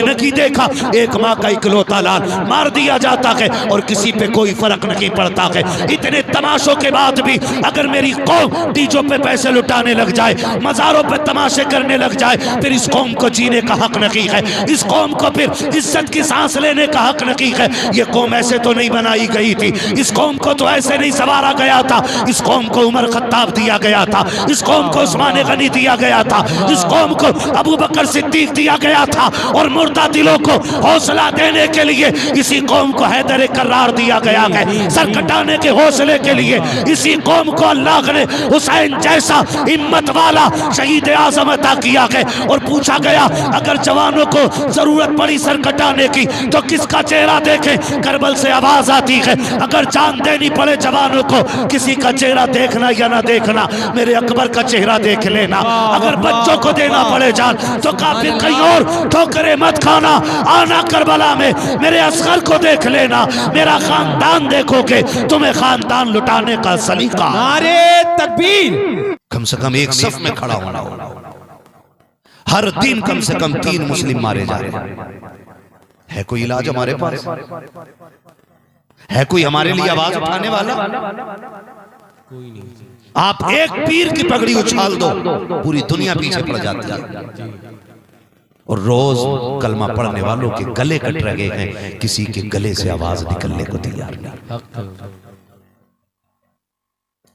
नहीं देखा, एक माँ का इकलौता लाल मार दिया जाता है और किसी पे कोई फर्क नहीं पड़ता है। इतने तमाशों के बाद भी अगर मेरी कौम डीजों पे पैसे लुटाने लग जाए, मज़ारों पे तमाशे करने लग जाए, फिर इस कौम को जीने का हक नहीं है, इस कौम को फिर इज्जत की सांस लेने का हक नहीं है। ये कौम ऐसे तो नहीं बनाई गई थी, इस कौम को तो ऐसे नहीं संवारा गया था। इस कौम को उमर खत्ताब दिया गया था, इस कौम को उस्मान गनी दिया गया था, इस कौम को अबू बकर सिद्दीक दिया गया था और मुर्दा दिलों को हौसला देने के लिए इसी कौम को हैदर करार दिया गया है। सर कटाने के हौसले के लिए इसी कौम को अल्लाह ने हुसैन जैसा हिम्मत वाला शहीद आजम अता किया है। और पूछा गया अगर जवानों को जरूरत पड़ी सर कटाने की तो किसका चेहरा देखें? करबल से आवाज आती है अगर जान देनी पड़े जवानों को, किसी का चेहरा देखना या ना देखना, मेरे अकबर का चेहरा देख लेना। अगर बच्चों को देना पड़े जान तो काफिर कहीं और ठोकरे मत खाना, आना करबला में मेरे असगर को देख लेना। मेरा खानदान देखोगे तुम्हें खानदान लुटाने का सलीका। नारे तकबीर। कम से कम एक सफ में खड़ा होना, हर दिन कम से कम 3 मुस्लिम मारे जा रहे हैं। है कोई इलाज हमारे पास? है कोई हमारे लिए आवाज उठाने वाला? कोई नहीं। आप एक पीर की पगड़ी उछाल दो, पूरी दुनिया पीछे पड़ जाती है। और रोज कलमा पढ़ने वालों के गले कट रहे हैं, किसी के गले से आवाज निकलने को तैयार नहीं।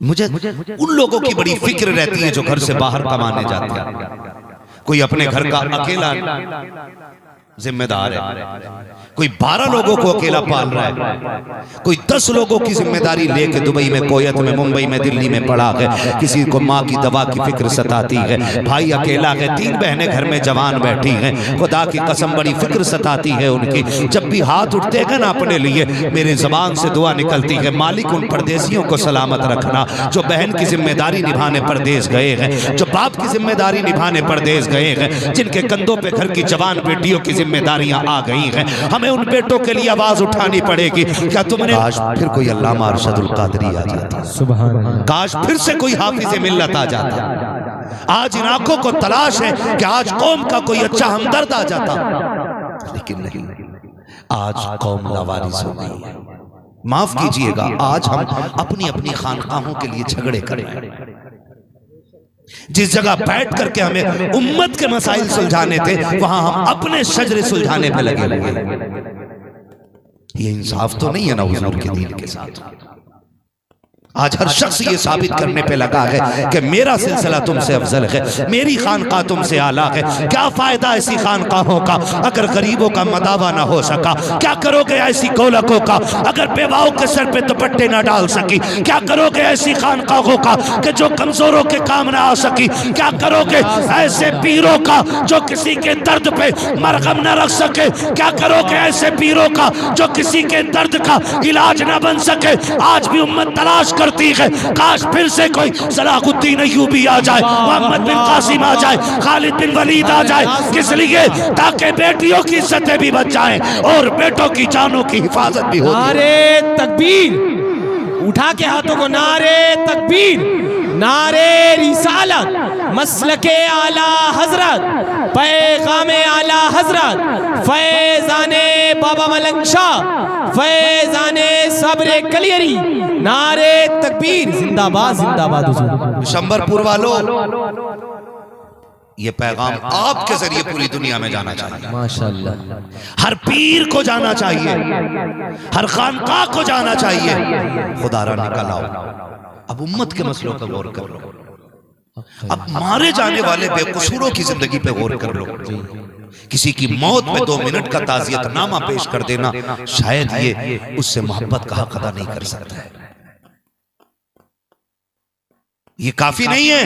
मुझे उन लोगों की बड़ी फिक्र रहती है जो घर से बाहर कमाने जाते हैं। कोई अपने घर का अकेला जिम्मेदार है, कोई 12 लोगों को अकेला पाल रहा है, कोई 10 लोगों की जिम्मेदारी लेके दुबई में, कोयत में, मुंबई में, दिल्ली में पड़ा है। किसी को माँ की दवा की फिक्र सताती है, भाई अकेला है, 3 बहनें घर में जवान बैठी हैं, खुदा की कसम बड़ी फिक्र सताती है उनकी। जब भी हाथ उठते हैं ना अपने लिए, मेरे जबान से दुआ निकलती है, मालिक उन परदेसियों को सलामत रखना जो बहन की जिम्मेदारी निभाने परदेश गए हैं, जो बाप की जिम्मेदारी निभाने परदेश गए हैं, जिनके कंधों पे घर की जवान बेटियों की जिम्मेदारियां आ गई हैं। हमें उन बेटों के लिए आवाज उठानी पड़ेगी। क्या तुमने काश फिर कोई अल्लामा अरशदुल कादरी आ जाता, सुभान अल्लाह, काश फिर से कोई हाफिज मिल्लत आ जाता। आज इन आंखों को तलाश है कि आज कौम का कोई अच्छा हमदर्द आ जाता, लेकिन नहीं, आज कौम लावारिस हो गई है। माफ कीजिएगा, आज हम अपनी अपनी खानकाहों के लिए झगड़े कर रहे हैं। जिस जगह बैठ करके हमें उम्मत के मसाइल सुलझाने थे, वहां हम अपने शजरे सुलझाने पे लगे हुए। ये इंसाफ तो नहीं है ना हुजूर के दीन के साथ। आज हर शख्स ये साबित करने पे लगा है कि मेरा सिलसिला तुमसे अफजल है, मेरी खानकाह तुमसे आला है। क्या फायदा ऐसी खानकाहों का अगर गरीबों का मदावा ना हो सका? क्या करोगे ऐसी गोलकों का अगर बेवाओं के सर पे दुपट्टे ना डाल सकी? क्या करोगे ऐसी खानकाहों का कि जो कमजोरों के काम ना आ सकी? क्या करोगे ऐसे पीरों का जो किसी के दर्द पे मरहम न रख सके? क्या करोगे ऐसे पीरों का जो किसी के दर्द का इलाज ना बन सके? आज भी उम्मत तलाश करती है, काश फिर से कोई सलाहुद्दीन अय्यूबी आ जाए, मोहम्मद बिन कासिम आ जाए, खालिद बिन वलीद आ जाए। किस लिए? ताकि बेटियों की इज्जतें भी बच जाएं और बेटों की जानों की हिफाजत भी हो। नारे तकबीर। उठा के हाथों को, नारे तकबीर, नारे रिसालत, मसलके आला हजरत, पैगामे आला हजरत, फैजाने बाबा मलंग शाह, फैजाने सब्रे कलियरी। नारे तकबीर, जिंदाबाद जिंदाबाद। शंबरपुर वालों, ये पैगाम आपके जरिए पूरी दुनिया में जाना चाहिए। माशाअल्लाह। हर पीर को जाना चाहिए, हर खानकाह को जाना चाहिए। खुदा रा निकल आओ, अब उम्मत के मसलों पर गौर कर लो। अब मारे जाने वाले बेकसूरों की जिंदगी पे गौर कर लो। किसी की मौत में 2 मिनट का ताज़ियतनामा पेश कर देना, शायद ये उससे मोहब्बत का हक अदा नहीं कर सकता है। ये काफी नहीं है,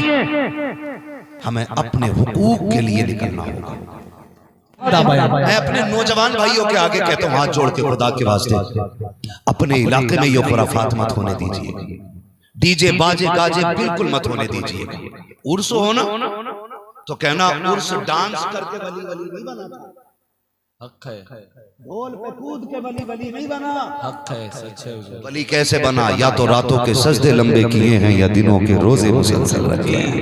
हमें अपने हुकूक के लिए निकलना होगा। मैं अपने नौजवान भाइयों के आगे कहता हूं, हाथ जोड़ के खुदा के वास्ते, अपने इलाके में ये खुराफात मत होने दीजिए, डीजे बाजे गाजे बिल्कुल मत होने दीजिए। उर्स हो ना तो कहना उर्स डांस करके वली वली नहीं बना, हक है। ढोल पे कूद के वली वली नहीं बना, हक है। सच है। वली कैसे बना? या तो रातों के सजदे लंबे किए हैं या दिनों के रोजे मुसलसल रखे हैं,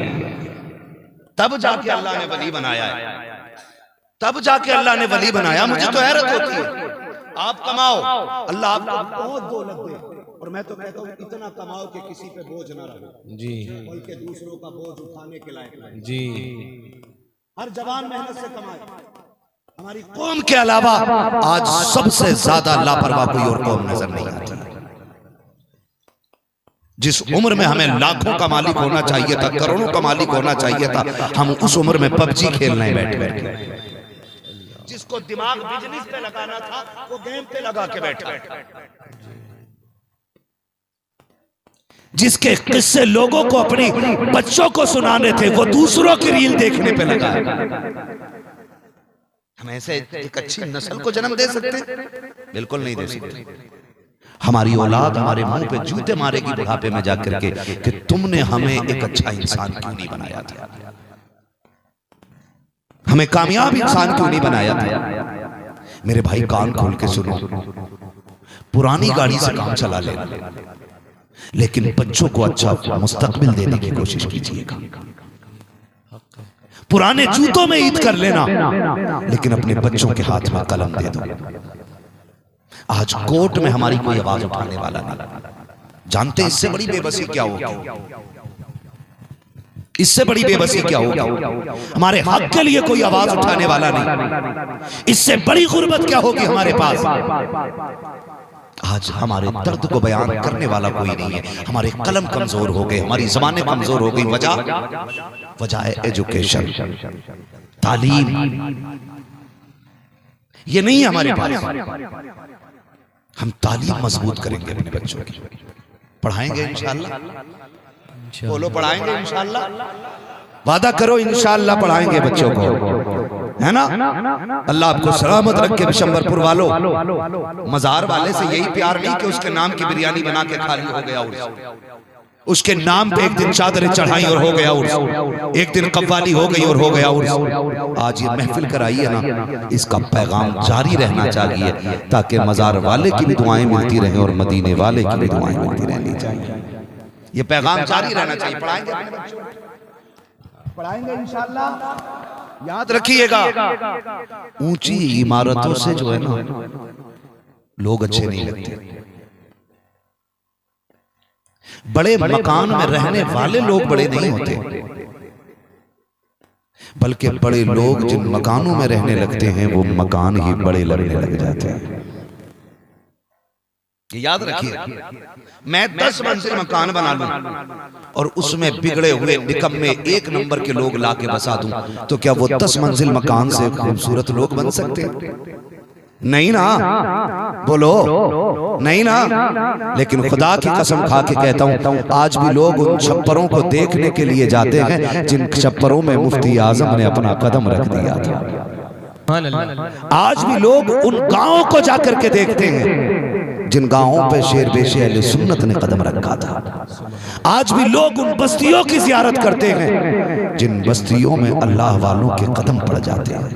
तब जाके अल्लाह ने वली बनाया है। तब जाके अल्लाह ने वली बनाया। मुझे तो हैरत होती है, आप कमाओ, अल्लाह आपको बहुत दौलत दे, और मैं तो कहता हूँ इतना कमाओ कि किसी पे बोझ ना रहे जी, बल्कि दूसरों का बोझ उठाने के लायक रहे जी। हर जवान मेहनत से कमाए। हमारी कौम के अलावा आज सबसे ज्यादा लापरवाह कोई और कौम नजर नहीं आती। जिस उम्र में हमें लाखों का मालिक होना चाहिए था, करोड़ों का मालिक होना चाहिए था, हम उस उम्र में पबजी खेलने बैठे। जिसको दिमाग बिजनेस पे लगाना था वो गेम पे लगा के बैठा। जिसके किस्से लोगों को अपनी बच्चों को सुनाने थे वो दूसरों की रील देखने पे लगा। हम ऐसे एक अच्छी नस्ल को जन्म दे सकते? बिल्कुल नहीं दे सकते। हमारी औलाद हमारे मुंह पे जूते मारेगी बुढ़ापे में जाकर के कि तुमने हमें एक अच्छा इंसान क्यों नहीं बनाया था, हमें कामयाब इंसान क्यों नहीं बनाया था। मेरे भाई कान खोल के सुनो, पुरानी गाड़ी से काम चला लेना, लेकिन बच्चों को अच्छा मुस्तकबिल देने की कोशिश कीजिएगा। पुराने जूतों में ईद कर लेना, लेकिन अपने बच्चों के हाथ में कलम दे दो। आज कोर्ट में हमारी कोई आवाज उठाने वाला नहीं। जानते हैं इससे बड़ी बेबसी क्या होगी? इससे बड़ी बेबसी क्या होगी? हमारे हक के लिए कोई आवाज उठाने वाला नहीं। इससे बड़ी गुर्बत क्या होगी हमारे पास? आज हमारे दर्द को बयान करने वाला कोई नहीं है। हमारे कलम कमजोर हो गए, हमारी ज़बानें कमजोर हो गई। वजह है एजुकेशन, तालीम। ये नहीं है हमारे पास। हम तालीम मजबूत करेंगे, अपने बच्चों की पढ़ाएंगे इंशाअल्लाह। बोलो पढ़ाएंगे इंशाअल्लाह, वादा करो इंशाअल्लाह पढ़ाएंगे बच्चों को, है ना? अल्लाह आपको सलामत रखे। बिशंबरपुर वालों, मजार वाले से यही प्यार नहीं कि उसके नाम की बिरयानी बना के खाली हो गया, उसके नाम पे एक दिन चादरें चढ़ाई और हो गया उर्स, एक दिन कव्वाली हो गई और हो गया उर्स। आज ये महफिल कराई है ना, इसका पैगाम जारी रहना चाहिए ताकि मजार वाले की भी दुआएं मिलती रहें और मदीने वाले की भी दुआएं मिलती रहनी चाहिए। ये पैगाम जारी रहना चाहिए। पढ़ाएंगे अपने बच्चों को, पढ़ाएंगे इंशाअल्लाह। याद रखिएगा, ऊंची इमारतों से जो है ना लोग अच्छे नहीं लगते। बड़े मकान में रहने वाले लोग बड़े नहीं होते, बल्कि बड़े लोग जिन मकानों में रहने लगते हैं वो मकान ही बड़े लगने लग जाते हैं। याद रखिए, मैं 10 मंजिल मकान बना लूं और उसमें बिगड़े हुए निकम्मे 1 नंबर के लोग लाके बसा दूं, तो क्या वो 10 मंजिल मकान से खूबसूरत लोग बन सकते हैं? नहीं ना, बोलो नहीं ना। लेकिन खुदा की कसम खा के कहता हूं, आज भी लोग उन छप्परों को देखने के लिए जाते हैं जिन छप्परों में मुफ्ती आजम ने अपना कदम रख दिया था। आज भी लोग उन गांवों को जाकर के देखते हैं जिन गांवों पे शेर बेशे अहले सुन्नत ने कदम रखा था। आज भी लोग उन बस्तियों की जियारत करते हैं जिन बस्तियों में अल्लाह वालों के कदम पड़ जाते हैं।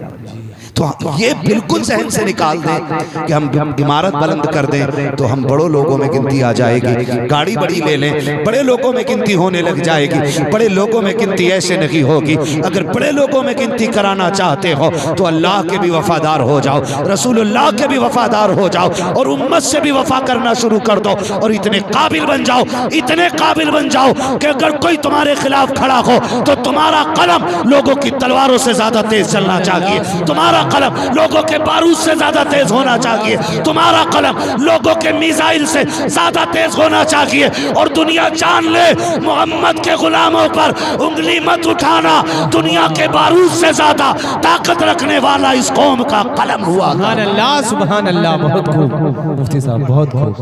तो ये बिल्कुल जहन से निकाल दें कि हम इमारत बुलंद कर दें तो हम बड़ों लोगों में गिनती आ जाएगी, गाड़ी बड़ी ले लें बड़े लोगों में गिनती होने लग जाएगी, बड़े लोगों में गिनती ऐसे नहीं होगी। अगर बड़े लोगों में गिनती कराना चाहते हो तो अल्लाह के भी वफादार हो जाओ, रसूलुल्लाह के भी वफादार हो जाओ और उम्मत से भी वफा करना शुरू कर दो और इतने काबिल बन जाओ, इतने काबिल बन जाओ कि अगर कोई तुम्हारे खिलाफ खड़ा हो तो तुम्हारा कलम लोगों की तलवारों से ज्यादा तेज चलना चाहिए, तुम्हारा कलम लोगों के बारूद से ज्यादा तेज होना चाहिए, तुम्हारा कलम लोगों के मिसाइल से ज्यादा तेज होना चाहिए। और दुनिया जान ले, मोहम्मद के गुलामों पर उंगली मत उठाना, दुनिया के बारूद से ज्यादा ताकत रखने वाला इस कौम का कलम हुआ। सुभान अल्लाह, सुभान अल्लाह। बहुत खूब मुफ्ती साहब, बहुत खूब।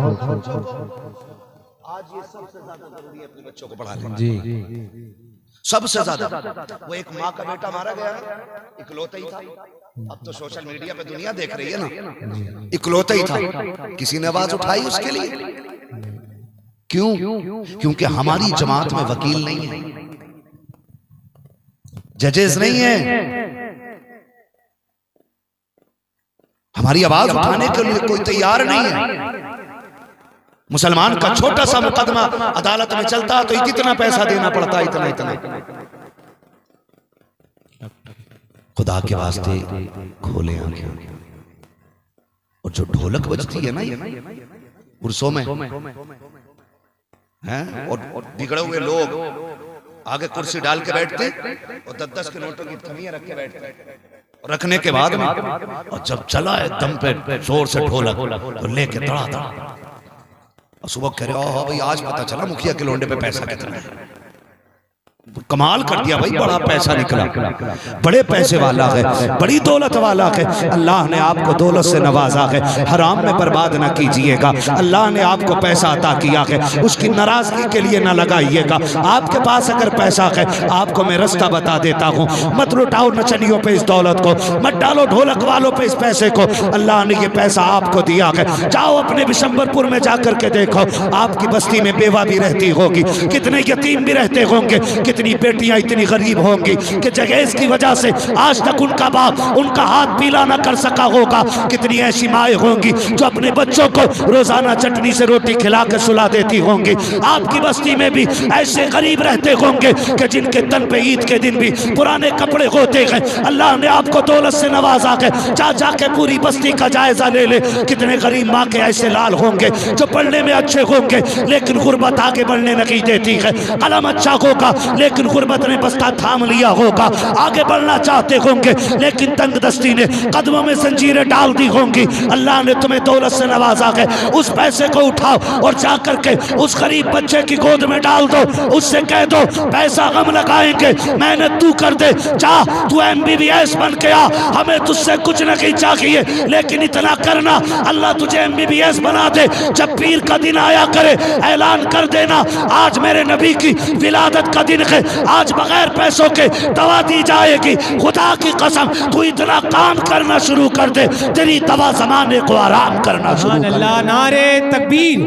आज ये सबसे ज्यादा जरूरी है अपने बच्चों को पढ़ाना जी, सबसे ज्यादा। वो एक माँ का बेटा मारा गया, इकलौता ही था। अब तो सोशल मीडिया पे दुनिया देख रही है ना, इकलौता ही था, किसी ने आवाज उठाई उसके लिए? क्यों? क्योंकि हमारी जमात में वकील नहीं है, जजेस नहीं है, हमारी आवाज उठाने के लिए कोई तैयार नहीं है। मुसलमान का छोटा सा मुकदमा अदालत में चलता तो कितना पैसा देना पड़ता, इतना इतना। खुदा के वास्ते खोले आंखें। और जो ढोलक बजती है ना ये उर्सों में हैं, और बिगड़े हुए लोग आगे कुर्सी डाल के बैठते और 10-10 के नोटों की थमियां रख के बैठते, रखने के बाद में और जब चला है दम पे जोर से ढोलक तो लेके दड़ा और सुबह कह रहे हो भाई आज पता चला मुखिया के लोंडे पे पैसा कितना है। कमाल कर दिया भाई, बड़ा पैसा निकला, बड़े पैसे वाला है, बड़ी दौलत वाला है। अल्लाह ने आपको दौलत से नवाजा है, हराम में बर्बाद ना कीजिएगा। अल्लाह ने आपको पैसा अता किया है, उसकी नाराजगी के लिए ना लगाइएगा। आपके पास अगर पैसा है, आपको मैं रास्ता बता देता हूँ, मत लुटाओ नचनियों पे इस दौलत को, मत डालो ढोलक वालों पे इस पैसे को। अल्लाह ने ये पैसा आपको दिया है, जाओ अपने बिशंबरपुर में जाकर के देखो, आपकी बस्ती में बेवा भी रहती होगी, कितने यतीम भी रहते होंगे, कितनी बेटियां इतनी गरीब होंगी कि जहेज की वजह से आज तक उनका बाप उनका हाथ पीला ना कर सका होगा। कितनी ऐसी माएँ होंगी जो अपने बच्चों को रोजाना चटनी से रोटी खिला कर सुला देती होंगी। आपकी बस्ती में भी ऐसे गरीब रहते होंगे कि जिनके तन पे ईद के दिन भी पुराने कपड़े होते हैं। अल्लाह ने आपको दौलत से नवाजा है, जा जाके पूरी बस्ती का जायजा ले ले। कितने गरीब माँ के ऐसे लाल होंगे जो पढ़ने में अच्छे होंगे लेकिन गुर्बत आगे बढ़ने नहीं देती है। कलम अच्छा होगा लेकिन गुर्बत ने बस्ता थाम लिया होगा, आगे बढ़ना चाहते होंगे लेकिन तंगदस्ती ने कदमों में जंजीरें डाल दी होंगी। अल्लाह ने तुम्हें दौलत से नवाजा है, उस पैसे को उठाओ और जाकर के उस गरीब बच्चे की गोद में डाल दो, उससे कह दो पैसा हम लगाएंगे, मेहनत तू कर दे, जा तू MBBS बन के आ, हमें तुझसे कुछ नहीं चाहिए, लेकिन इतना करना अल्लाह तुझे MBBS बना दे। जब पीर का दिन आया करे ऐलान कर देना आज मेरे नबी की विलादत का दिन है, आज बगैर पैसों के दवा दी जाएगी। खुदा की कसम तू इतना काम करना शुरू कर दे, तेरी दवा जमाने को आराम करना शुरू कर दे। नारे तकबीर,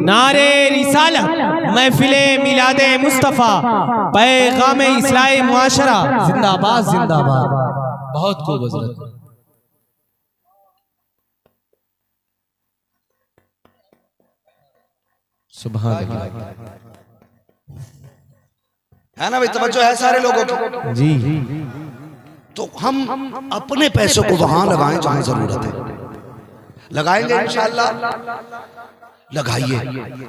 नारे रिसालत, महफिले मिलादे मुस्तफ़ा, पैगाम इस्लाह मुआशरा, जिंदाबाद जिंदाबाद। बहुत खूब हज़रत। सुभान अल्लाह। है ना भाई, तवज्जो है सारे लोगों की जी। तो हम अपने पैसों को वहां लगाएं जहां जरूरत है, लगाएंगे इंशाअल्लाह। लगाइए।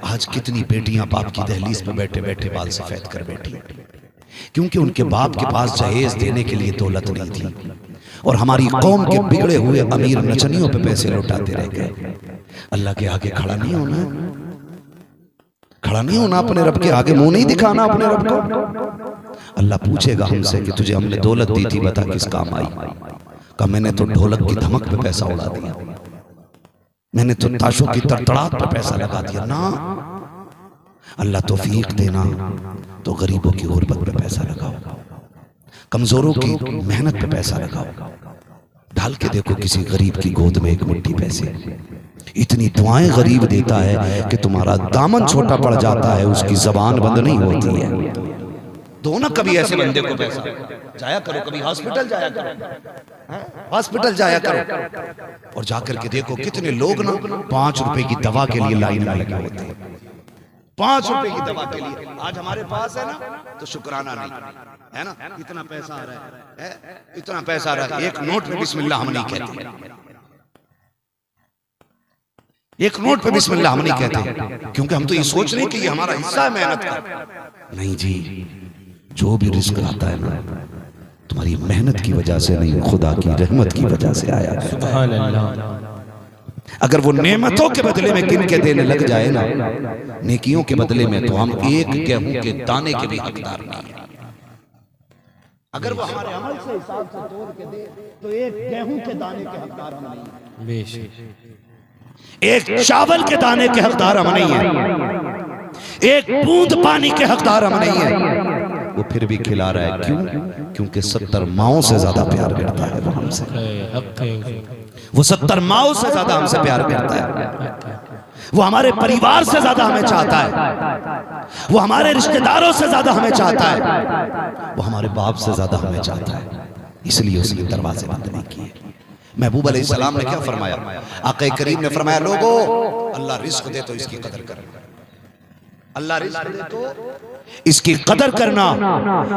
आज कितनी बेटियां बाप की दहलीज पे बैठे बैठे बाल सफेद कर बैठी, क्योंकि उनके बाप के पास जहेज देने के लिए दौलत नहीं थी, और हमारी कौम के बिगड़े हुए अमीर नचनियों पे पैसे लौटाते रह गए। अल्लाह के आगे खड़ा नहीं होना, खड़ा नहीं होना, अपने रब के आगे मुंह नहीं दिखाना अपने रब को। अल्लाह पूछेगा हमसे कि तुझे हमने दौलत दी थी, बता किस काम आई। कहा मैंने तो ढोलक की धमक पे पैसा उड़ा दिया, मैंने तो ताशों की तड़तड़ाहट पे पैसा लगा दिया ना। अल्लाह तौफीक देना तो गरीबों की गुर्बत पे पैसा लगाओ, कमजोरों की मेहनत पे पैसा लगाओ। डाल के देखो किसी गरीब की गोद में एक मुट्ठी पैसे, इतनी दुआएं गरीब देता है कि तुम्हारा दामन छोटा पड़ जाता है, उसकी जबान बंद नहीं होती है। दो ना कभी ऐसे बंदे को पैसा, जाया करो, कभी हॉस्पिटल जाया करो, हॉस्पिटल जाया करो, और जाकर के देखो कितने लोग ना 5 रुपए की दवा के लिए लाइन में लगे होते हैं। 5 रुपए की दवा के लिए। आज हमारे पास है ना तो शुक्राना नहीं है ना, इतना पैसा आ रहा है, इतना पैसा आ रहा है, एक नोट पे बिस्मिल्लाह हम नहीं कहते, एक नोट पे बिस्मिल्लाह हम नहीं कहते, क्योंकि हम तो ये सोच रहे हैं कि ये हमारा हिस्सा है मेहनत का। नहीं जी, जो भी रिस्क आता है ना तुम्हारी मेहनत की वजह से नहीं, खुदा की रहमत की वजह से आया है। सुभान अल्लाह। अगर वो नेमतों के बदले में गिन के देने लग जाए ना, नेकियों के बदले में, तो हम एक गेहूं के दाने के भी हकदार नहीं है। अगर वो हमारे अमल से हिसाब से तोड़ के दे तो एक गेहूं के दाने के हकदार हम नहीं है, बेशक एक चावल के दाने के हकदार हम नहीं है, एक बूंद पानी के हकदार हम नहीं है। वो फिर भी खिला रहा है, क्यों? क्योंकि 70 माओं से ज्यादा प्यार करता है वो हमसे, वो 70 माओं से ज्यादा हमसे प्यार करता है, वो हमारे परिवार से ज्यादा हमें चाहता है, वो हमारे रिश्तेदारों से ज्यादा हमें चाहता है, वो हमारे बाप से ज्यादा हमें चाहता है। इसलिए उसने दरवाजे बंद नहीं किए। महबूब अलैहिस्सलाम ने क्या फरमाया? आक़ा करीम ने फरमाया, लोगों अल्लाह रिस्क दे तो इसकी कदर कर, अल्लाह रिज़्क़ दे तो इसकी कदर करना।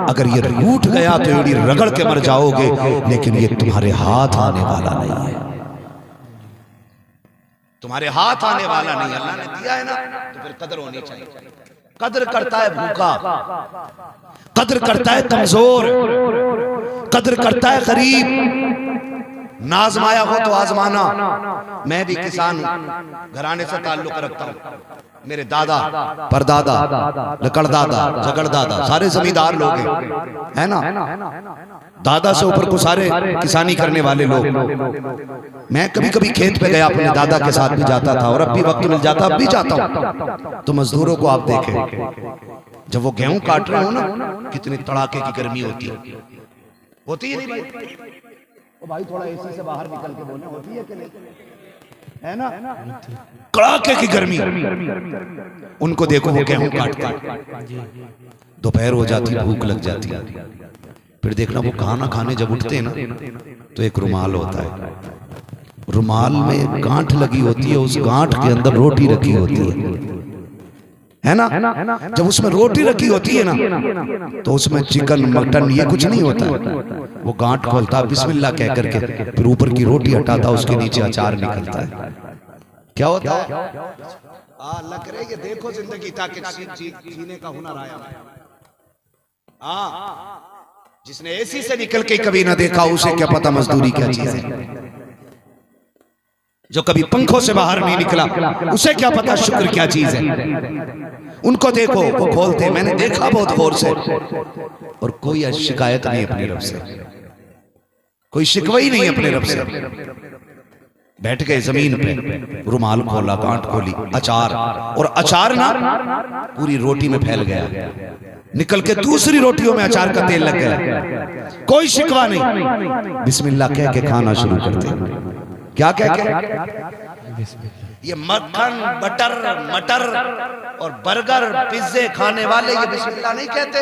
अगर ये रूठ गया तो एड़ी रगड़ के मर जाओगे, लेकिन ये तुम्हारे हाथ आने वाला नहीं है, तुम्हारे हाथ आने वाला नहीं। अल्लाह ने दिया है ना, तो फिर कदर होनी चाहिए। कदर करता है भूखा, कदर करता है कमजोर, कदर करता है गरीब। नाज़माया हो तो आजमाना। मैं भी किसान हूं, घराने से ताल्लुक रखता हूं। मेरे दादा, परदादा, लकड़दादा, झगड़दादा सारे जमींदार लोग हैं, है ना। दादा से ऊपर को सारे किसानी करने वाले लोग। मैं कभी कभी खेत पे गया, अपने दादा के साथ भी जाता था, और अब भी वक्त मिल जाता, अब भी जाता हूं। तो मजदूरों को आप देखें, जब वो गेहूं काट रहे हो ना, कितनी तड़ाके की गर्मी होती है। होती है नहीं भाई? ओ भाई थोड़ा एसी से बाहर निकल के बोलना, होती है कि नहीं? है ना, कड़ाके की गर्मी। उनको देखो वो गेहूं काटते, दोपहर हो जाती, भूख लग जाती, फिर देखना वो खाना खाने जब उठते हैं ना, तो एक रुमाल होता है, रुमाल में गांठ लगी होती है, उस गांठ के अंदर रोटी रखी होती है ना। जब उसमें रोटी रखी होती है ना, तो उसमें चिकन मटन ये कुछ नहीं होता है। वो गांठ खोलता, बिस्मिल्लाह कह करके, फिर ऊपर की रोटी हटाता, उसके नीचे अचार निकलता है। क्या होता है? अल्लाह करे कि देखो जिंदगी ताकि जीने का हुनर आया। जिसने एसी से निकल के कभी ना देखा, उसे क्या पता मजदूरी क्या चीज है। जो कभी पंखों से बाहर नहीं निकला, उसे क्या पता शुक्र क्या चीज है। उनको देखो, वो खोलते, मैंने देखा बहुत गौर से, और कोई शिकायत नहीं अपने रब से, कोई शिकवा ही नहीं अपने रब से। बैठ गए जमीन पे, रुमाल खोला, गांठ खोली, अचार, और अचार ना पूरी रोटी में फैल गया, निकल के दूसरी रोटियों में अचार का तेल लग गया। कोई शिकवा नहीं, बिस्मिल्लाह कह के खाना शुरू करते। क्या कह के? ये मक्खन, बटर, मटर और बर्गर, पिज्जे खाने वाले ये बिस्मिल्लाह नहीं कहते।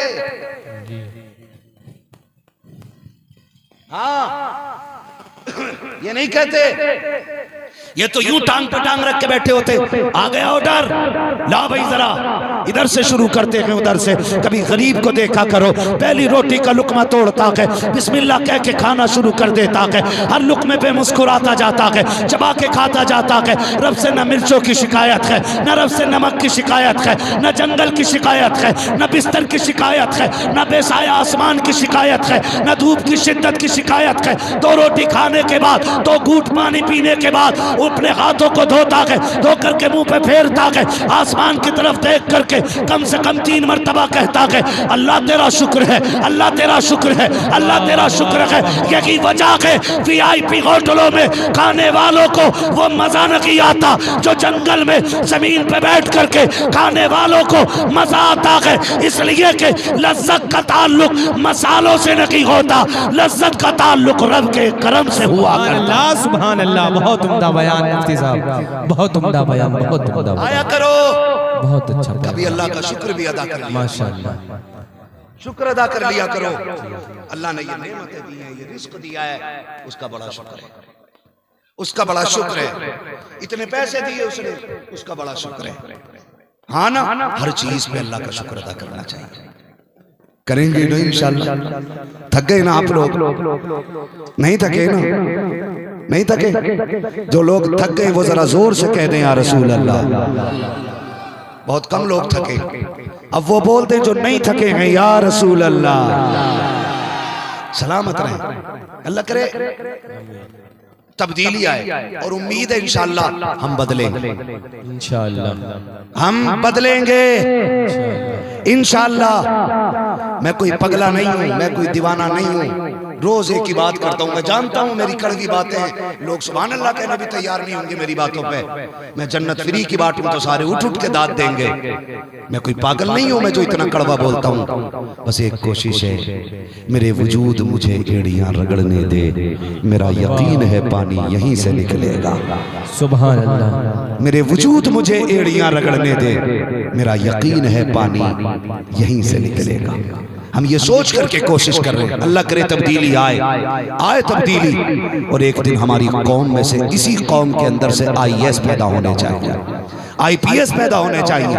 हाँ, ये नहीं कहते। ये तो यूं टांग पे टांग रख के बैठे होते। आ गया ऑर्डर, ला भाई जरा इधर से शुरू करते हैं, उधर से। कभी गरीब को देखा करो, पहली रोटी का लुकमा तोड़ता है, बिस्मिल्लाह कह के खाना शुरू कर देता है, हर लुकमे पे मुस्कुराता जाता है, चबा के खाता जाता है। रब से न मिर्चों की शिकायत है, न रब से नमक की शिकायत है, न जंगल की शिकायत है, न बिस्तर की शिकायत है, न बेसाया आसमान की शिकायत है, न धूप की शिद्दत की शिकायत है। दो रोटी खाने के बाद, दो घूंट पानी पीने के बाद अपने हाथों को धोता है, धो करके मुंह पे फेरता है, आसमान की तरफ देख करके कम से कम 3 मरतबा कहता है, अल्लाह तेरा शुक्र है, अल्लाह तेरा शुक्र है, अल्लाह तेरा शुक्र है। यही वजह है VIP होटलों में खाने वालों को वो मजा नहीं आता जो जंगल में जमीन पे बैठ करके खाने वालों को मजा आता है। इसलिए कि लज्जत का ताल्लुक मसालों से नहीं होता, लज्जत का ताल्लुक रब के करम से हुआ करता। सुभान अल्लाह, बहुत उम्दा बयान मुफ्ती साहब, बहुत उम्दा बयान, बहुत उम्दा बयान। आया करो, बहुत अच्छा। कभी अल्लाह का शुक्र भी अदा कर लिया, माशाअल्लाह, शुक्र अदा कर लिया करो। अल्लाह ने ये नेमतें दी हैं, ये रिस्क दिया है, उसका बड़ा शुक्र है, उसका बड़ा शुक्र है। इतने पैसे दिए उसने, उसका बड़ा शुक्र है। हाँ ना, हर चीज पे अल्लाह का शुक्र अदा करना चाहिए। करेंगे ना इंशाल्लाह। थक गए ना आप लोग? नहीं थके ना? नहीं थके? जो लोग थक गए वो जरा जोर से कह दें या रसूल अल्लाह। बहुत कम लोग थके, अब वो बोलते जो नहीं थके हैं या रसूल अल्लाह। सलामत रहे, अल्लाह करे तब्दीली आए, और उम्मीद है इंशाल्लाह हम बदलेंगे, इंशाल्लाह हम बदलेंगे इंशाल्लाह। मैं कोई पगला नहीं हूँ, मैं कोई दीवाना नहीं हूँ, रोज एक ही बात करता हूँ। मैं जानता हूँ मेरी कड़वी बातें हैं, लोग सुभान अल्लाह कहने भी तैयार नहीं होंगे मेरी बातों पे। मैं जन्नत फ्री की बात हूँ तो सारे उठ उठ के दाद देंगे। मैं कोई पागल नहीं हूँ मैं जो इतना कड़वा बोलता हूँ। बस एक कोशिश है, मेरे वजूद मुझे एड़ियाँ रगड़ने दे, मेरा यकीन है पानी यहीं से निकलेगा। सुभान अल्लाह। मेरे वजूद मुझे एड़ियाँ रगड़ने दे, मेरा यकीन है पानी यहीं से निकलेगा। हम ये सोच करके कोशिश कर रहे हैं, अल्लाह करे तब्दीली आए, आए तब्दीली। और एक दिन हमारी कौम में से, इसी कौम के अंदर से IAS पैदा होने चाहिए, IPS पैदा होने चाहिए,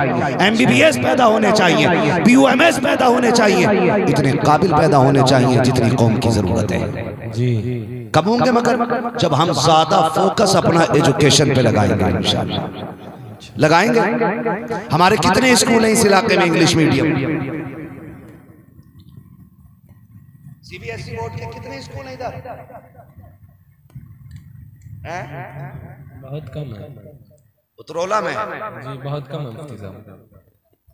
MBBS पैदा होने चाहिए, PUMS पैदा होने चाहिए, इतने काबिल पैदा होने चाहिए जितनी कौम की जरूरत है। जी कब होंगे? मगर जब हम ज्यादा फोकस अपना एजुकेशन पे लगाएंगे, इंशाल्लाह लगाएंगे। हमारे कितने स्कूल हैं इस इलाके में इंग्लिश मीडियम? CBSE बोर्ड के कितने स्कूल हैं इधर? बहुत कम है उतरौला में जी, बहुत कम है मुफ्ती साहब।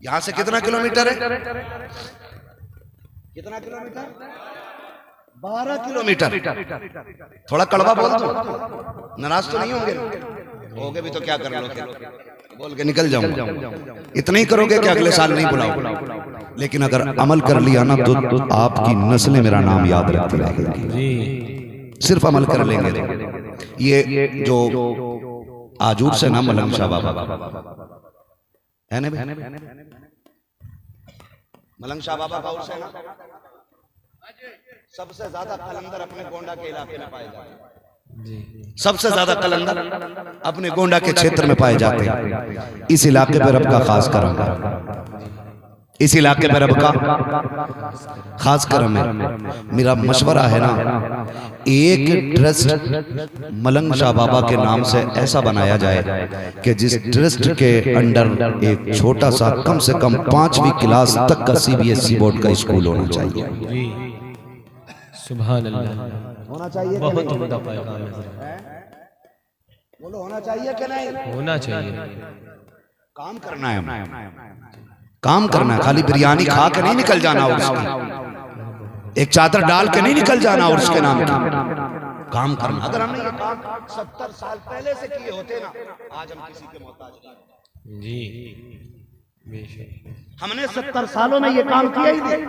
यहाँ से कितना किलोमीटर है? कितना किलोमीटर? 12 किलोमीटर। थोड़ा कड़वा बोल दो, नाराज तो नहीं होंगे? होगे भी तो क्या कर लो, बोल के निकल जाऊंगा। इतना ही करोगे कि अगले साल नहीं बुलाओ, लेकिन अगर अमल कर लिया ना तो आपकी नस्लें मेरा नाम याद रखती रहेगी जी। सिर्फ अमल कर लेंगे तो। ये जो आजूर से ना मलंग शाह बाबा है ना, मलंग शाह बाबा का उर्स है ना, सबसे ज्यादा कलंदर अपने गोंडा के इलाके में पाए जाते हैं। सबसे ज्यादा कलंदर अपने गोंडा के क्षेत्र में पाए जाते हैं। इस इलाके पर रब का खास करम है, इस इलाके पर रब का खास करम है। मेरा मशवरा है ना, एक ट्रस्ट मलंग शाह बाबा के नाम से ऐसा बनाया जाए कि जिस ट्रस्ट के अंडर एक छोटा सा कम से कम 5वीं क्लास तक का CBSE बोर्ड का स्कूल होना चाहिए। सुभान अल्लाह, होना चाहिए। बहुत उम्दा पैगाम है। बोलो होना चाहिए कि नहीं? होना चाहिए। काम करना है, काम करना है। खाली बिरयानी खा के नहीं निकल जाना, और उसकी एक चादर डाल के नहीं निकल जाना, और उसके नाम की काम करना। अगर हमने ये काम 70 साल पहले से किए होते ना, आज हम किसी के मोहताज नहीं। जी बेशक, हमने 70 सालों में ये काम किया ही नहीं,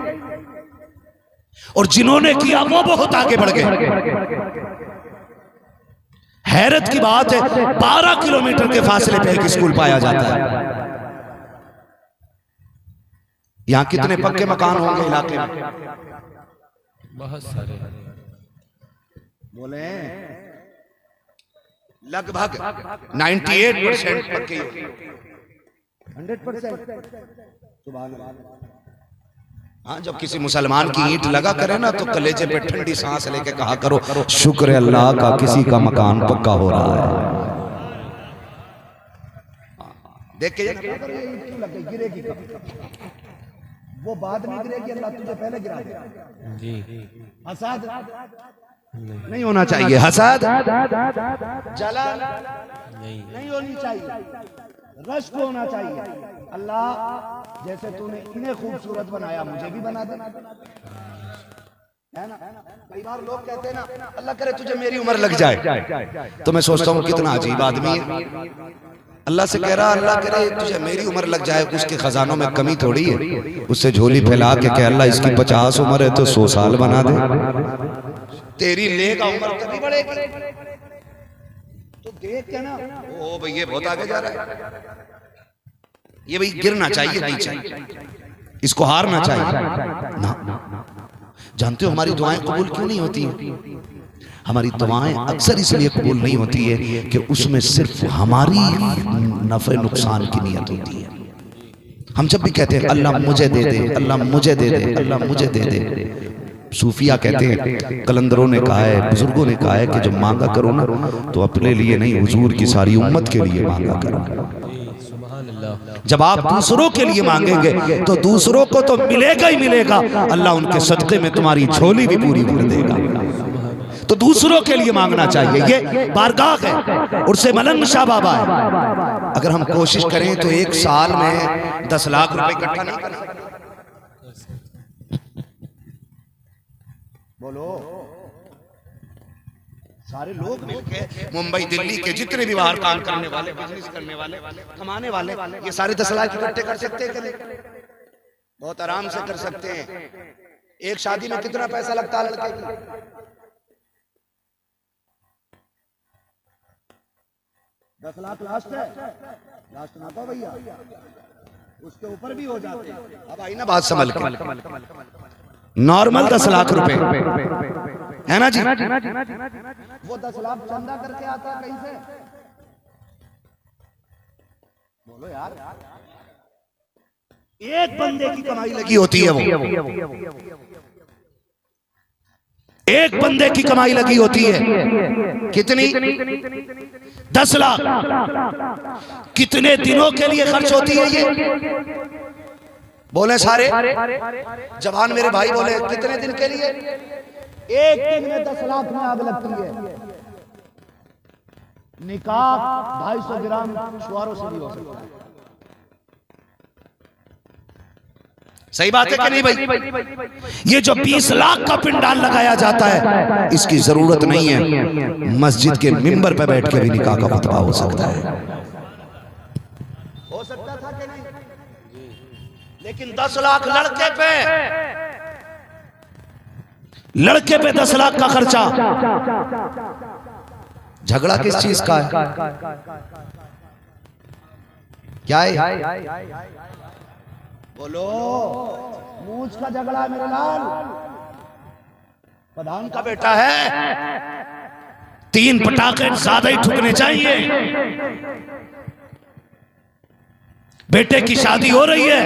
और जिन्होंने किया वो बहुत आगे बढ़ गए। हैरत की बात है, 12 किलोमीटर के फासले पे एक स्कूल पाया जाता है। यहां कितने पक्के मकान होंगे इलाके में? बहुत सारे बोले लगभग 98% पक्के, 100%। हाँ, जब किसी मुसलमान की ईंट लगा करे ना तो कलेजे पे ठंडी सांस लेके कहा करो, शुक्र है अल्लाह का किसी का मकान पक्का हो रहा है। देख के गिरेगी, वो बाद में गिरेगी, अल्लाह तुझे पहले गिरा देगा। जी, हसद नहीं होना चाहिए, हसद जलन नहीं होनी चाहिए, रश्क होना चाहिए। अल्लाह जैसे तूने इन्हें खूबसूरत बनाया, मुझे भी बना दे, है ना। कई बार लोग कहते हैं ना, अल्लाह करे तुझे मेरी उम्र लग जाए, तो मैं सोचता हूँ कितना अजीब आदमी है। अल्लाह से कह रहा, अल्लाह करे तुझे मेरी उम्र लग जाए, उसके खजानों में कमी थोड़ी है। उससे झोली फैला के कह अल्लाह इसकी 50 उम्र है तो 100 साल बना दे, तेरी लेगा उम्र तभी बढ़ेगी। तो देख के ना, ओ भाई ये बहुत आगे जा रहा है, ये भाई गिरना चाहिए नीचे, इसको हारना चाहिए ना। जानते हो हमारी दुआएं कबूल क्यों नहीं होती हैं? हमारी दुआएं अक्सर इसलिए कबूल नहीं होती है कि उसमें सिर्फ हमारी नफे नुकसान की नियत होती है। हम जब भी कहते हैं अल्लाह मुझे दे दे, अल्लाह मुझे दे दे, अल्लाह मुझे दे दे, सूफिया कहते हैं, कलंदरों ने कहा है, बुजुर्गों ने कहा है कि जब मांगा करो ना तो अपने लिए नहीं, हुजूर की सारी उम्मत के लिए मांगा करो। जब आप दूसरों के लिए मांगेंगे तो दूसरों को तो मिलेगा ही मिलेगा, अल्लाह उनके सदक़े में तुम्हारी झोली भी पूरी भर देगा। तो दूसरों के लिए मांगना चाहिए, ये बारगाह है, उर्से मलंग शाह बाबा है। अगर हम कोशिश करें तो एक साल में 10 लाख रुपए इकट्ठा नहीं कर सकते। बोलो, सारे लोग मिलके, मुंबई दिल्ली के जितने भी बाहर काम करने वाले, बिजनेस करने वाले, कमाने वाले, ये सारे 10 लाख इकट्ठे कर सकते हैं कि नहीं? बहुत आराम से कर सकते हैं। एक शादी में कितना पैसा लगता है लड़के की? 10 लाख लास्ट है, लास्ट ना तो भैया, उसके ऊपर भी हो जाते हैं। अब आई ना बात संभल के, नॉर्मल 10 लाख रुपए है ना जी। वो 10 लाख चंदा करके आता है कहीं से, बोलो यार, एक बंदे की कमाई लगी होती है, वो एक बंदे की कमाई लगी होती है कितनी? 10 लाख। कितने दिनों के लिए खर्च होती है ये? बोले सारे जवान मेरे भाई, बोले कितने दिन के लिए? एक दिन में 10 लाख में आग लगती है। निकाह 250 ग्राम शुआरों से भी हो सकता है। सही बात है कि नहीं भाई? ये जो 20 लाख का पिंडाल लगाया जाता है, इसकी जरूरत नहीं है। मस्जिद के मिंबर पे बैठ के भी निकाह का खुतबा हो सकता है। हो सकता था कि नहीं? लेकिन 10 लाख लड़के पे 10 लाख का खर्चा। झगड़ा किस चीज का है? क्या है? बोलो, मूंछ का झगड़ा है मेरे लाल। प्रधान का बेटा है, 3 पटाखे ज्यादा ही ठुकने चाहिए। बेटे की शादी हो रही है,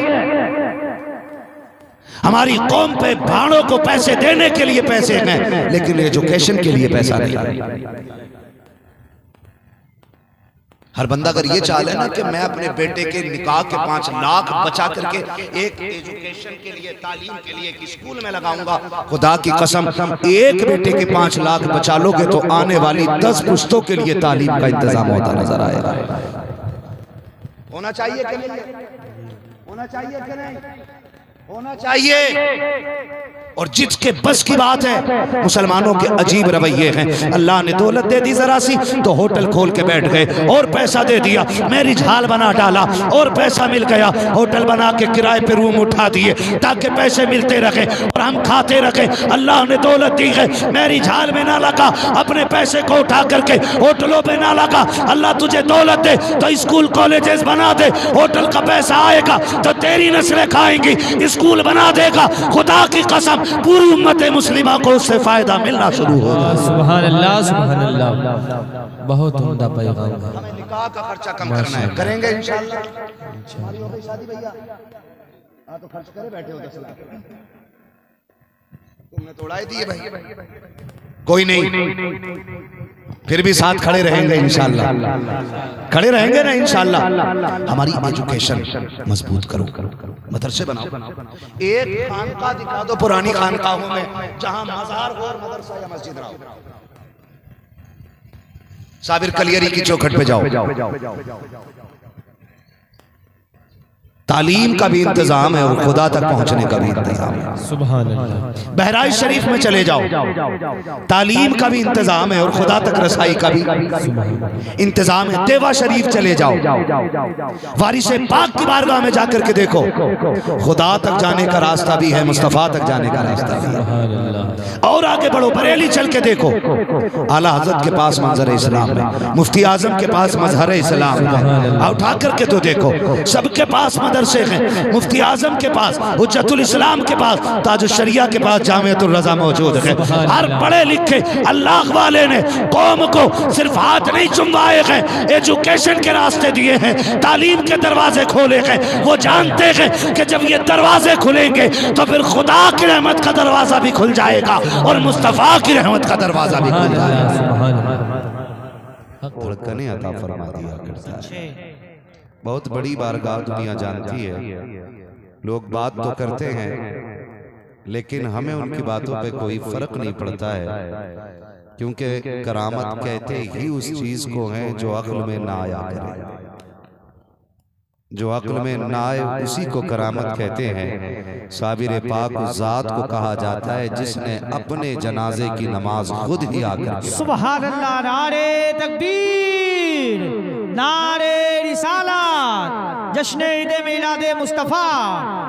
हमारी कौम पे भाड़ों को पैसे देने के लिए पैसे हैं, लेकिन एजुकेशन के लिए पैसा नहीं। हर बंदा अगर ये चाह ले ना कि मैं अपने बेटे के निकाह के 5 लाख बचा करके एक एजुकेशन के लिए, तालीम के लिए एक स्कूल में लगाऊंगा, खुदा की कसम एक बेटे के 5 लाख बचा लोगे तो आने वाली 10 पुश्तों के लिए तालीम का इंतजाम होता नजर आएगा। होना चाहिए कि नहीं? होना चाहिए कि नहीं? होना चाहिए। और जिसके बस की बात है, मुसलमानों के अजीब रवैये हैं। अल्लाह ने दौलत दे दी जरा सी तो होटल खोल के बैठ गए, और पैसा दे दिया, मैरिज हॉल बना डाला, और पैसा मिल गया, होटल बना के किराए पे रूम उठा दिए ताकि पैसे मिलते रहे और हम खाते रहे। अल्लाह ने दौलत दी है, मैरिज हॉल में ना लगा, अपने पैसे को उठा करके होटलों में ना लगा। अल्लाह तुझे दौलत दे तो स्कूल कॉलेजेस बना दे, होटल का पैसा आएगा तो तेरी नस्लें खाएंगी, स्कूल बना देगा। खुदा की कसम पूरी उम्मत मुस्लिमा को उससे फायदा मिलना शुरू होगा। सुभान अल्लाह, सुभान अल्लाह। बहुत उम्दा पैगाम है। हमें निकाह का खर्चा कम करना है, करेंगे इंशाअल्लाह। हमारी हो गई शादी भैया, हाँ तो खर्च करे बैठे हो 10 लाख, तुमने तो उड़ाई दिए भाई। कोई नहीं, फिर भी साथ खड़े रहेंगे इंशाअल्लाह, खड़े रहेंगे ना इंशाअल्लाह। हमारी एजुकेशन मजबूत करो, मदरसे बनाओ। एक खानका दिखा दो पुरानी खानकाहों में जहां मज़ार हो और मदरसा या मस्जिद रहो। साबिर कलियरी की चौखट पे जाओ, तालीम का भी इंतजाम है और खुदा तक पहुंचने का भी इंतजाम है। सुभान अल्लाह। बहराइच शरीफ में चले जाओ, तालीम का भी इंतजाम है और खुदा तक रसाई का भी इंतजाम है। देवा शरीफ चले जाओ, वारिसे पाक की बारगाह में जाकर के देखो, खुदा तक जाने का रास्ता भी है, मुस्तफा तक जाने का रास्ता भी है। और आगे बढ़ो, बरेली चल के देखो, आला हजरत के पास मंजर इस्लाम है, मुफ्ती आजम के पास मजहर इस्लाम है। उठा करके तो देखो, सबके पास मदरसे हैं, मुफ्ती आजम के पास, हुज्जतुल इस्लाम के पास, ताजुल शरिया के पास जामिअतुर रज़ा मौजूद है। हर पढ़े लिखे अल्लाह वाले ने कौम को सिर्फ हाथ नहीं चुमवाए हैं, एजुकेशन के रास्ते दिए हैं, तालीम के दरवाजे खोले हैं। वो जानते हैं कि जब ये दरवाजे खुलेंगे तो फिर खुदा की रहमत का दरवाजा भी खुल जाएगा और मुस्तफा की रहमत का दरवाजा भी खुल जाएगा। धड़कने अता फरमा दिया करता है। बहुत बड़ी बारगाह दुनिया जानती है, लोग बात तो करते हैं लेकिन हमें उनकी बातों पे कोई फर्क नहीं पड़ता है, क्योंकि करामत कहते ही उस चीज को है जो अक्ल में ना आया करे। जो अक्ल में ना आए उसी को करामत कहते हैं। साबिर पाक उस जात को कहा जाता है जिसने अपने जनाजे की नमाज खुद ही आकर। सुभान अल्लाह। नारे तकबीर, नारे रिसालत, जश्न ईद मिलाद मुस्तफ़ा,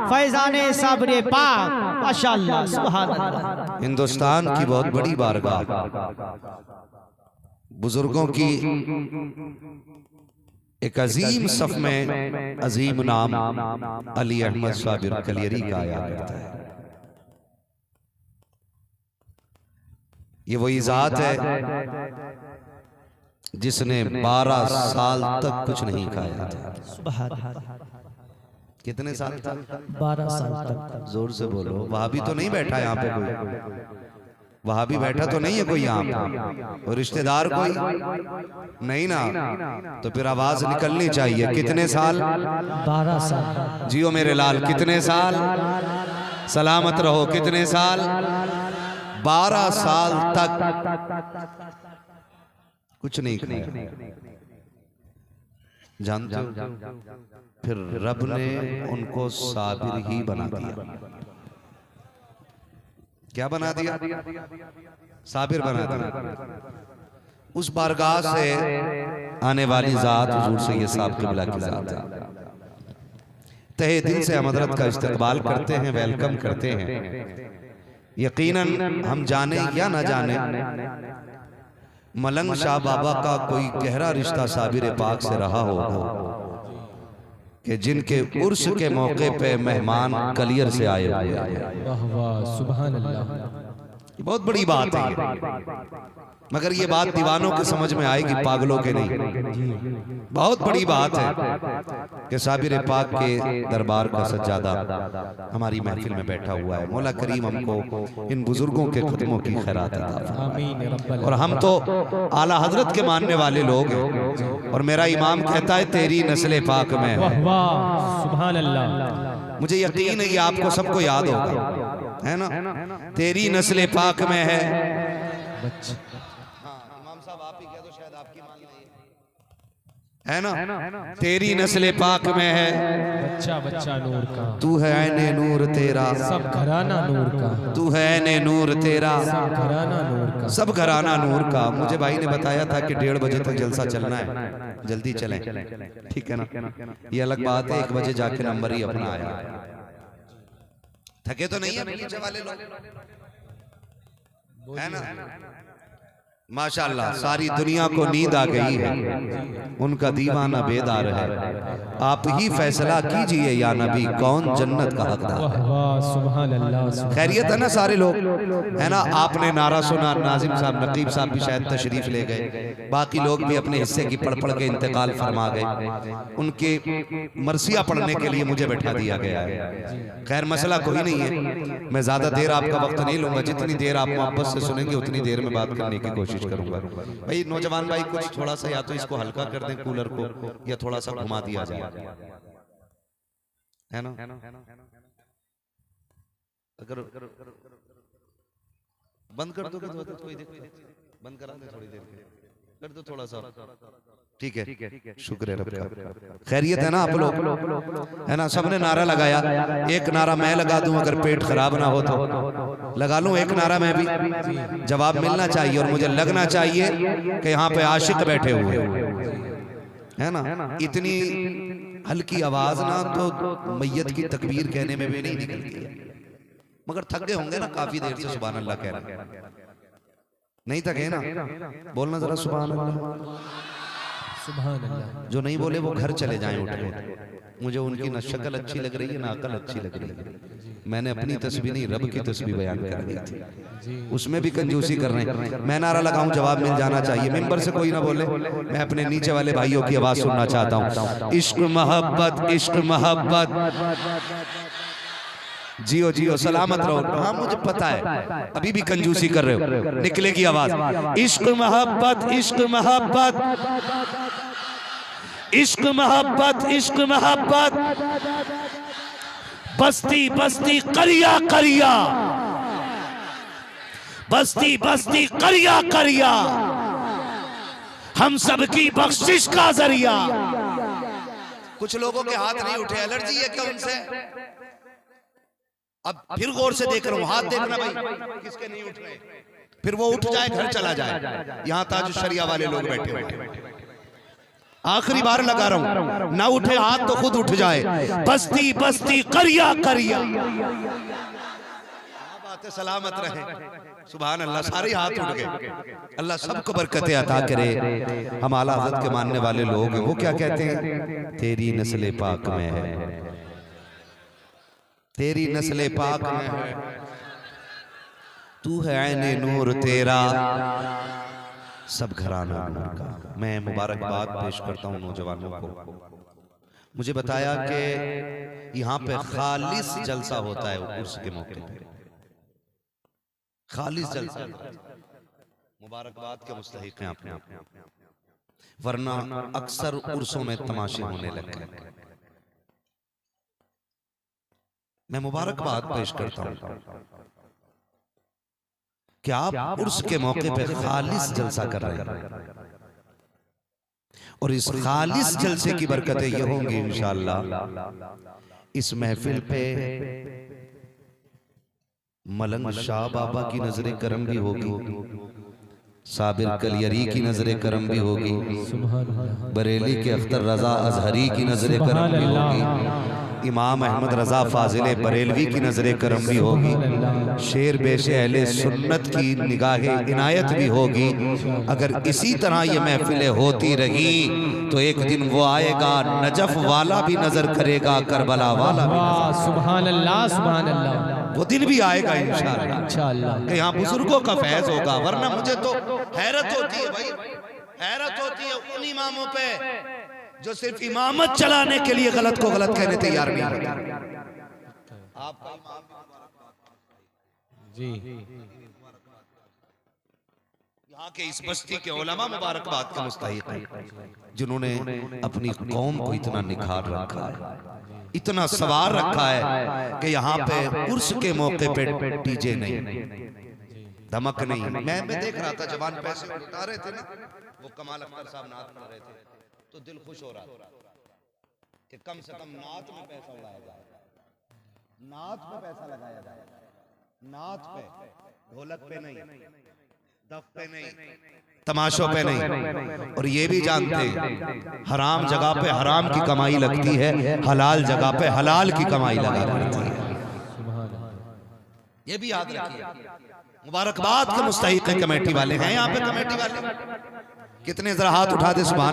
फैज़ाने साबिर पाक, माशाअल्लाह, सुभान अल्लाह। हिंदुस्तान की बहुत बड़ी बारगाह, बुजुर्गों की एक अजीम सफ में अजीम नाम अली अहमद साबिर कलियरी का आया करता है। ये वही जात है जिसने 12 साल तक कुछ नहीं खाया था। सुभान अल्लाह। कितने साल तक? 12 साल तक। जोर से बोलो। वहां भी तो नहीं बैठा यहाँ पे कोई, वहां भी बैठा तो नहीं है कोई यहाँ पे, और रिश्तेदार कोई नहीं ना, तो फिर आवाज निकलनी चाहिए। कितने साल? 12 साल। जियो मेरे लाल। कितने साल? सलामत रहो। कितने साल? 12 साल तक कुछ नहीं खाया। जानते हो, फिर रब ने उनको साबिर ही बना दिया। क्या बना दिया? साबिर बना दिया। उस बारगाह से आने वाली जात हुजूर सैयद साहब क़िबला की जात है। तहे दिल से हम हज़रत का इस्तकबाल करते हैं, वेलकम करते हैं। यकीनन हम जाने या ना जाने, मलंग शाह बाबा का कोई गहरा रिश्ता साबिर पाक से रहा होगा कि जिनके उर्स के मौके पे मेहमान कलियर से आए हुए हैं। वाह वाह, सुभान अल्लाह। ये बहुत बड़ी बात है ये। मगर ये बात दीवानों के समझ में आएगी, पागलों के नहीं। बहुत बड़ी बात है कि साबिर पाक के दरबार का सज्जादा हमारी महफिल में बैठा हुआ है। मौला करीम हमको इन बुजुर्गों के कदमों की खैरात अता फरमाए। आमीन या रब्बल और हम तो आला हजरत के मानने वाले लोग हैं, और मेरा इमाम कहता है तेरी नस्ल पाक में है। वाह वाह, सुभान अल्लाह। मुझे यकीन है कि आपको सबको याद होगा, है ना? तेरी नस्ल पाक में है। इमाम साहब आप ही कह दो, शायद आपकी मान नहीं है ना? तेरी नस्ल पाक में है। बच्चा बच्चा नूर का, तू है ऐने नूर तेरा, सब घराना नूर का। तू है ऐने नूर तेरा, सब घराना नूर का। सब घराना नूर का। मुझे भाई ने बताया था कि 1:30 बजे तक जलसा चलना है, जल्दी चलें, ठीक है ना? ये अलग बात है, 1 बजे जाके नंबर ही अपना आया। थके तो नहीं है पीछे वाले लोग, है ना? माशाअल्लाह, सारी दुनिया को नींद आ गई है, उनका दीवाना बेदार है। आप ही फैसला कीजिए या नबी, कौन जन्नत का हकदार है। वाह वाह, सुभान अल्लाह। खैरियत है ना सारे लोग, है ना? आपने नारा सुना, नाजिम साहब, नकीब साहब भी शायद तशरीफ ले गए, बाकी लोग भी अपने हिस्से की पढ़ पढ़ के इंतकाल फरमा गए। उनके मरसिया पढ़ने के लिए मुझे बैठा दिया गया है। खैर मसला कोई नहीं है, मैं ज्यादा देर आपका वक्त नहीं लूंगा। जितनी देर आप मोहब्बत से सुनेंगे उतनी देर में बात करने की कोशिश करूंगा। भाई नौजवान भाई, कुछ थोड़ा सा या तो इसको हल्का कर दें कूलर को, या थोड़ा सा घुमा दिया जाए, है ना? अगर बंद कर दो, कोई देख, बंद करा दे, थोड़ी देर कर दो थोड़ा सा, ठीक है? शुक्र है रब का। खैरियत है ना आप लोग, है ना? सबने नारा लगाया। एक नारा मैं लगा दूं, अगर पेट खराब ना हो तो लगा लूं एक नारा मैं भी। जवाब मिलना चाहिए, और मुझे लगना चाहिए कि यहाँ पे आशिक बैठे हुए, है ना? इतनी हल्की आवाज ना तो मैयत की तकबीर कहने में भी नहीं निकलती है। मगर थक गए होंगे ना काफी देर से सुभान अल्लाह कह रहे, नहीं थके ना? बोलना जरा सुभान अल्लाह। सुभान अल्लाह। जो नहीं बोले वो घर चले जाएं उठ के। मुझे उनकी न शक्ल अच्छी लग रही है, ना अकल अच्छी लग रही है। मैंने अपनी तस्बीह नहीं, रब की तस्बीह बयान कर दी थी, उसमें भी कंजूसी कर रहे हैं। मैं नारा लगाऊं, जवाब मिल जाना चाहिए। मिंबर से कोई ना बोले, मैं अपने नीचे वाले भाइयों की आवाज सुनना चाहता हूँ। इश्क मोहब्बत, इश्क मोहब्बत, जियो जियो सलामत रहो। हाँ मुझे पता है, अभी भी कंजूसी कर रहे हो, निकलेगी आवाज। इश्क मोहब्बत, इश्क मोहब्बत, इश्क मोहब्बत, इश्क मोहब्बत, बस्ती बस्ती करिया करिया, बस्ती बस्ती करिया करिया, हम सबकी बख्शिश का जरिया। कुछ लोगों के हाथ नहीं उठे, एलर्जी है क्या उनसे? अब फिर गौर से देख रहा हूं, हाथ देखना भाई किसके नहीं उठ रहे, फिर वो उठ जाए, घर चला जाए। यहां ताज शरिया वाले लोग बैठे हुए, आखिरी बार लगा रहा हूं, ना उठे हाथ तो खुद उठ जाए। बस्ती बस्ती करिया करिया, बातें सलामत रहे। सुभान अल्लाह, सारे हाथ उठ गए। अल्लाह सबको बरकतें अता करे। हम आला हज़रत के मानने वाले लोग हैं। वो क्या कहते हैं? तेरी नस्ल पाक में है, तेरी नस्ल पाक में है, तू है ऐने नूर तेरा, सब घराना नूर का। मैं मुबारकबाद पेश करता हूँ नौजवानों को। मुझे बताया कि यहाँ पे खालिस जलसा होता है उर्स के मौके पे, खालिस जलसा। मुबारकबाद के मुस्तहिक हैं आपने, वरना अक्सर उर्सों में तमाशे होने लगे। मैं मुबारकबाद पेश करता हूँ कि आप उर्स के मौके पे खालिस जलसा कर रहे हैं, और इस खालिस जलसे की बरकतें ये होंगी इंशाअल्लाह। इस महफिल पे मलंग शाह बाबा की नजर करम भी होगी, साबिर कलियरी की नजर करम भी होगी, बरेली के अख्तर रजा अजहरी की नजर करम भी होगी, इमाम अहमद रजा फाजिले बरेलवी की नजर करम भी होगी, शेर बेशे अहले सुन्नत की निगाहे इनायत भी होगी। अगर इसी तरह ये महफिलें होती रही तो एक दिन वो आएगा, नजफ वाला भी नजर करेगा, करबला वाला भी। सुभान अल्लाह, सुभान अल्लाह। वो दिन भी आएगा इंशाअल्लाह कि यहाँ बुजुर्गों का फैज होगा। वरना मुझे तो हैरत होती है भाई, हैरत होती है उन इमामों पे जो सिर्फ इमामत चलाने के लिए गलत को गलत कहने तैयार नहीं होते। आपका जी, यहाँ के इस बस्ती के उलमा मुबारकबाद के मुस्तहिक हैं, जिन्होंने अपनी कौम को इतना निखार रखा है, इतना सवार रखा है कि यहाँ पे उर्स के मौके पे डीजे नहीं, धमक नहीं। मैं देख रहा था जवान पैसे उठा रहे थे ना, वो कमाल अख्तर साहब नात पढ़ रहे थे, तो दिल खुश हो रहा था कि कम से कम नात में पैसा उड़ाया जाए, नात पे पैसा लगाया जाए, नात पे, ढोलक पे नहीं, दफ पे नहीं, तमाशों पे नहीं। और ये भी जानते हैं हराम जगह पे हराम की कमाई लगती है, हलाल जगह पे हलाल की कमाई लगा करती है। ये भी याद रखिए। मुबारकबाद के मुस्तहिक कमेटी वाले हैं यहाँ पे। कमेटी वाले कितने, जरा हाथ उठा दे सुभान